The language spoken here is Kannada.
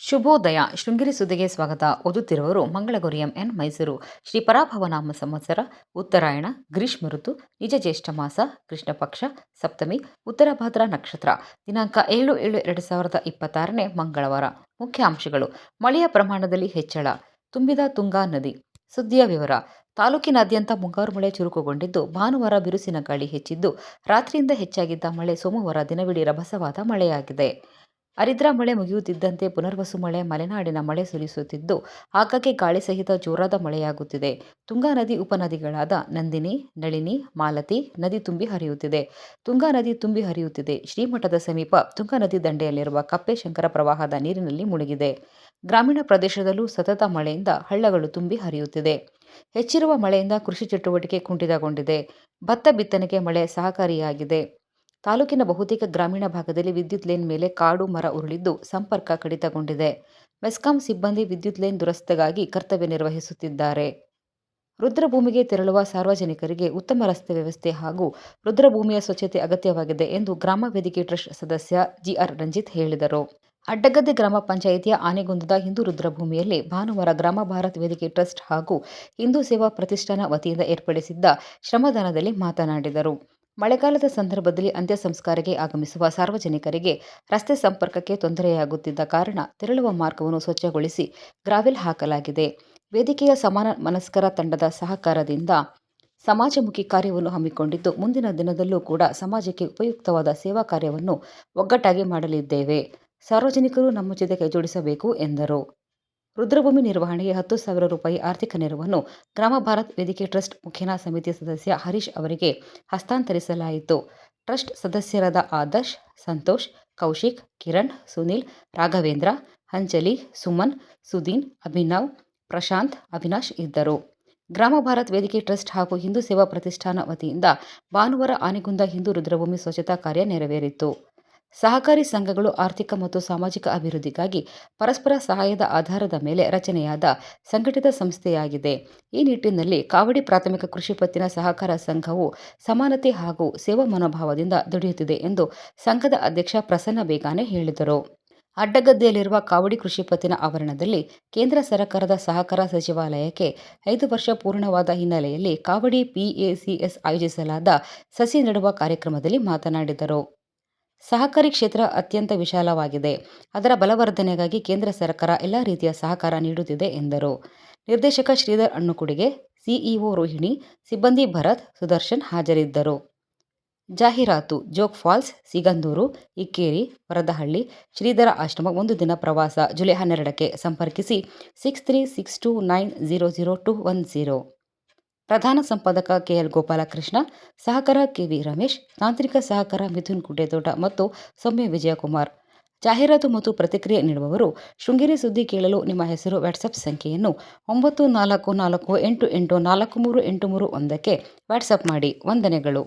ಶುಭೋದಯ. ಶೃಂಗೇರಿ ಸುದ್ದಿಗೆ ಸ್ವಾಗತ. ಓದುತ್ತಿರುವವರು ಮಂಗಳಗೌರಿ ಎನ್. ಮೈಸೂರು. ಶ್ರೀ ಪರಾಭವನಾಮ ಸಂವತ್ಸರ, ಉತ್ತರಾಯಣ, ಗ್ರೀಷ್ಮ ಋತು, ನಿಜ ಜ್ಯೇಷ್ಠ ಮಾಸ, ಕೃಷ್ಣ ಪಕ್ಷ, ಸಪ್ತಮಿ, ಉತ್ತರ ಭಾದ್ರಾ ನಕ್ಷತ್ರ. ದಿನಾಂಕ 7/7/2026 ಮಂಗಳವಾರ. ಮುಖ್ಯಾಂಶಗಳು: ಮಳೆಯ ಪ್ರಮಾಣದಲ್ಲಿ ಹೆಚ್ಚಳ, ತುಂಬಿದ ತುಂಗಾ ನದಿ. ಸುದ್ದಿಯ ವಿವರ. ತಾಲೂಕಿನಾದ್ಯಂತ ಮುಂಗಾರು ಮಳೆ ಚುರುಕುಗೊಂಡಿದ್ದು, ಭಾನುವಾರ ಬಿರುಸಿನ ಗಾಳಿ ಹೆಚ್ಚಿದ್ದು, ರಾತ್ರಿಯಿಂದ ಹೆಚ್ಚಾಗಿದ್ದ ಮಳೆ ಸೋಮವಾರ ದಿನವಿಡೀ ರಭಸವಾದ ಮಳೆಯಾಗಿದೆ. ಹರಿದ್ರಾ ಮಳೆ ಮುಗಿಯುತ್ತಿದ್ದಂತೆ ಪುನರ್ವಸು ಮಳೆ ಮಲೆನಾಡಿನ ಮಳೆ ಸುರಿಸುತ್ತಿದ್ದು, ಆಗಾಗ್ಗೆ ಗಾಳಿ ಸಹಿತ ಜೋರಾದ ಮಳೆಯಾಗುತ್ತಿದೆ. ತುಂಗಾ ನದಿ ಉಪನದಿಗಳಾದ ನಂದಿನಿ, ನಳಿನಿ, ಮಾಲತಿ ನದಿ ತುಂಬಿ ಹರಿಯುತ್ತಿದೆ. ತುಂಗಾ ನದಿ ತುಂಬಿ ಹರಿಯುತ್ತಿದೆ. ಶ್ರೀಮಠದ ಸಮೀಪ ತುಂಗಾ ನದಿ ದಂಡೆಯಲ್ಲಿರುವ ಕಪ್ಪೆ ಶಂಕರ ಪ್ರವಾಹದ ನೀರಿನಲ್ಲಿ ಮುಳುಗಿದೆ. ಗ್ರಾಮೀಣ ಪ್ರದೇಶದಲ್ಲೂ ಸತತ ಮಳೆಯಿಂದ ಹಳ್ಳಗಳು ತುಂಬಿ ಹರಿಯುತ್ತಿದೆ. ಹೆಚ್ಚಿರುವ ಮಳೆಯಿಂದ ಕೃಷಿ ಚಟುವಟಿಕೆ ಕುಂಠಿತಗೊಂಡಿದೆ. ಭತ್ತ ಬಿತ್ತನೆಗೆ ಮಳೆ ಸಹಕಾರಿಯಾಗಿದೆ. ತಾಲೂಕಿನ ಬಹುತೇಕ ಗ್ರಾಮೀಣ ಭಾಗದಲ್ಲಿ ವಿದ್ಯುತ್ ಲೈನ್ ಮೇಲೆ ಕಾಡು ಮರ ಉರುಳಿದ್ದು, ಸಂಪರ್ಕ ಕಡಿತಗೊಂಡಿದೆ. ಮೆಸ್ಕಾಂ ಸಿಬ್ಬಂದಿ ವಿದ್ಯುತ್ ಲೈನ್ ದುರಸ್ತಿಗಾಗಿ ಕರ್ತವ್ಯ ನಿರ್ವಹಿಸುತ್ತಿದ್ದಾರೆ. ರುದ್ರಭೂಮಿಗೆ ತೆರಳುವ ಸಾರ್ವಜನಿಕರಿಗೆ ಉತ್ತಮ ರಸ್ತೆ ವ್ಯವಸ್ಥೆ ಹಾಗೂ ರುದ್ರಭೂಮಿಯ ಸ್ವಚ್ಛತೆ ಅಗತ್ಯವಾಗಿದೆ ಎಂದು ಗ್ರಾಮ ವೇದಿಕೆ ಟ್ರಸ್ಟ್ ಸದಸ್ಯ ಜಿಆರ್ ರಂಜಿತ್ ಹೇಳಿದರು. ಅಡ್ಡಗದ್ದೆ ಗ್ರಾಮ ಪಂಚಾಯಿತಿಯ ಆನೆಗುಂದದ ಹಿಂದೂ ರುದ್ರಭೂಮಿಯಲ್ಲಿ ಭಾನುವಾರ ಗ್ರಾಮ ಭಾರತ್ ವೇದಿಕೆ ಟ್ರಸ್ಟ್ ಹಾಗೂ ಹಿಂದೂ ಸೇವಾ ಪ್ರತಿಷ್ಠಾನ ವತಿಯಿಂದ ಏರ್ಪಡಿಸಿದ್ದ ಶ್ರಮದಾನದಲ್ಲಿ ಮಾತನಾಡಿದರು. ಮಳೆಗಾಲದ ಸಂದರ್ಭದಲ್ಲಿ ಅಂತ್ಯ ಸಂಸ್ಕಾರಕ್ಕೆ ಆಗಮಿಸುವ ಸಾರ್ವಜನಿಕರಿಗೆ ರಸ್ತೆ ಸಂಪರ್ಕಕ್ಕೆ ತೊಂದರೆಯಾಗುತ್ತಿದ್ದ ಕಾರಣ ತೆರಳುವ ಮಾರ್ಗವನ್ನು ಸ್ವಚ್ಛಗೊಳಿಸಿ ಗ್ರಾವೆಲ್ ಹಾಕಲಾಗಿದೆ. ವೇದಿಕೆಯ ಸಮಾನ ಮನಸ್ಕರ ತಂಡದ ಸಹಕಾರದಿಂದ ಸಮಾಜಮುಖಿ ಕಾರ್ಯವನ್ನು ಹಮ್ಮಿಕೊಂಡಿದ್ದು, ಮುಂದಿನ ದಿನದಲ್ಲೂ ಕೂಡ ಸಮಾಜಕ್ಕೆ ಉಪಯುಕ್ತವಾದ ಸೇವಾ ಕಾರ್ಯವನ್ನು ಒಗ್ಗಟ್ಟಾಗಿ ಮಾಡಲಿದ್ದೇವೆ. ಸಾರ್ವಜನಿಕರು ನಮ್ಮ ಜೊತೆ ಕೈಜೋಡಿಸಬೇಕು ಎಂದರು. ರುದ್ರಭೂಮಿ ನಿರ್ವಹಣೆಗೆ 10,000 ರೂಪಾಯಿ ಆರ್ಥಿಕ ನೆರವನ್ನು ಗ್ರಾಮ ಭಾರತ್ ವೇದಿಕೆ ಟ್ರಸ್ಟ್ ಮುಖ್ಯನ ಸಮಿತಿ ಸದಸ್ಯ ಹರೀಶ್ ಅವರಿಗೆ ಹಸ್ತಾಂತರಿಸಲಾಯಿತು. ಟ್ರಸ್ಟ್ ಸದಸ್ಯರಾದ ಆದರ್ಶ್, ಸಂತೋಷ್, ಕೌಶಿಕ್, ಕಿರಣ್, ಸುನಿಲ್, ರಾಘವೇಂದ್ರ, ಅಂಜಲಿ, ಸುಮನ್, ಸುದೀನ್, ಅಭಿನವ್, ಪ್ರಶಾಂತ್, ಅವಿನಾಶ್ ಇದ್ದರು. ಗ್ರಾಮ ಭಾರತ್ ವೇದಿಕೆ ಟ್ರಸ್ಟ್ ಹಾಗೂ ಹಿಂದೂ ಸೇವಾ ಪ್ರತಿಷ್ಠಾನ ವತಿಯಿಂದ ಭಾನುವಾರ ಆನೆಗುಂದ ಹಿಂದೂ ರುದ್ರಭೂಮಿ ಸ್ವಚ್ಛತಾ ಕಾರ್ಯ ನೆರವೇರಿತು. ಸಹಕಾರಿ ಸಂಘಗಳು ಆರ್ಥಿಕ ಮತ್ತು ಸಾಮಾಜಿಕ ಅಭಿವೃದ್ಧಿಗಾಗಿ ಪರಸ್ಪರ ಸಹಾಯದ ಆಧಾರದ ಮೇಲೆ ರಚನೆಯಾದ ಸಂಘಟಿತ ಸಂಸ್ಥೆಯಾಗಿದೆ. ಈ ನಿಟ್ಟಿನಲ್ಲಿ ಕಾವಡಿ ಪ್ರಾಥಮಿಕ ಕೃಷಿ ಪತ್ತಿನ ಸಹಕಾರ ಸಂಘವು ಸಮಾನತೆ ಹಾಗೂ ಸೇವಾ ಮನೋಭಾವದಿಂದ ದುಡಿಯುತ್ತಿದೆ ಎಂದು ಸಂಘದ ಅಧ್ಯಕ್ಷ ಪ್ರಸನ್ನ ಬೇಗಾನೆ ಹೇಳಿದರು. ಅಡ್ಡಗದ್ದೆಯಲ್ಲಿರುವ ಕಾವಡಿ ಕೃಷಿ ಪತ್ತಿನ ಆವರಣದಲ್ಲಿ ಕೇಂದ್ರ ಸರ್ಕಾರದ ಸಹಕಾರ ಸಚಿವಾಲಯಕ್ಕೆ 5 ವರ್ಷ ಪೂರ್ಣವಾದ ಹಿನ್ನೆಲೆಯಲ್ಲಿ ಕಾವಡಿ PACS ಆಯೋಜಿಸಲಾದ ಸಸಿ ನೆಡುವ ಕಾರ್ಯಕ್ರಮದಲ್ಲಿ ಮಾತನಾಡಿದರು. ಸಹಕಾರಿ ಕ್ಷೇತ್ರ ಅತ್ಯಂತ ವಿಶಾಲವಾಗಿದೆ. ಅದರ ಬಲವರ್ಧನೆಗಾಗಿ ಕೇಂದ್ರ ಸರ್ಕಾರ ಎಲ್ಲ ರೀತಿಯ ಸಹಕಾರ ನೀಡುತ್ತಿದೆ ಎಂದರು. ನಿರ್ದೇಶಕ ಶ್ರೀಧರ್ ಅಣ್ಣುಕುಡಿಗೆ, ಸಿಇಒ ರೋಹಿಣಿ, ಸಿಬ್ಬಂದಿ ಭರತ್, ಸುದರ್ಶನ್ ಹಾಜರಿದ್ದರು. ಜಾಹೀರಾತು: ಜೋಗ್ ಫಾಲ್ಸ್, ಸಿಗಂದೂರು, ಇಕ್ಕೇರಿ, ವರದಹಳ್ಳಿ, ಶ್ರೀಧರ ಆಶ್ರಮ 1 ದಿನ ಪ್ರವಾಸ ಜುಲೈ 12ಕ್ಕೆ. ಸಂಪರ್ಕಿಸಿ 6362900210. ಪ್ರಧಾನ ಸಂಪಾದಕ ಕೆಎಲ್ ಗೋಪಾಲಕೃಷ್ಣ, ಸಹಕಾರ ಕೆವಿ ರಮೇಶ್, ತಾಂತ್ರಿಕ ಸಹಕಾರ ಮಿಥುನ್ ಗುಡ್ಡೆತೋಟ ಮತ್ತು ಸೌಮ್ಯ ವಿಜಯಕುಮಾರ್. ಜಾಹೀರಾತು ಮತ್ತು ಪ್ರತಿಕ್ರಿಯೆ ನೀಡುವವರು ಶೃಂಗೇರಿ ಸುದ್ದಿ ಕೇಳಲು ನಿಮ್ಮ ಹೆಸರು ವಾಟ್ಸಪ್ ಸಂಖ್ಯೆಯನ್ನು 9448843831ಕ್ಕೆ ವಾಟ್ಸಪ್ ಮಾಡಿ. ವಂದನೆಗಳು.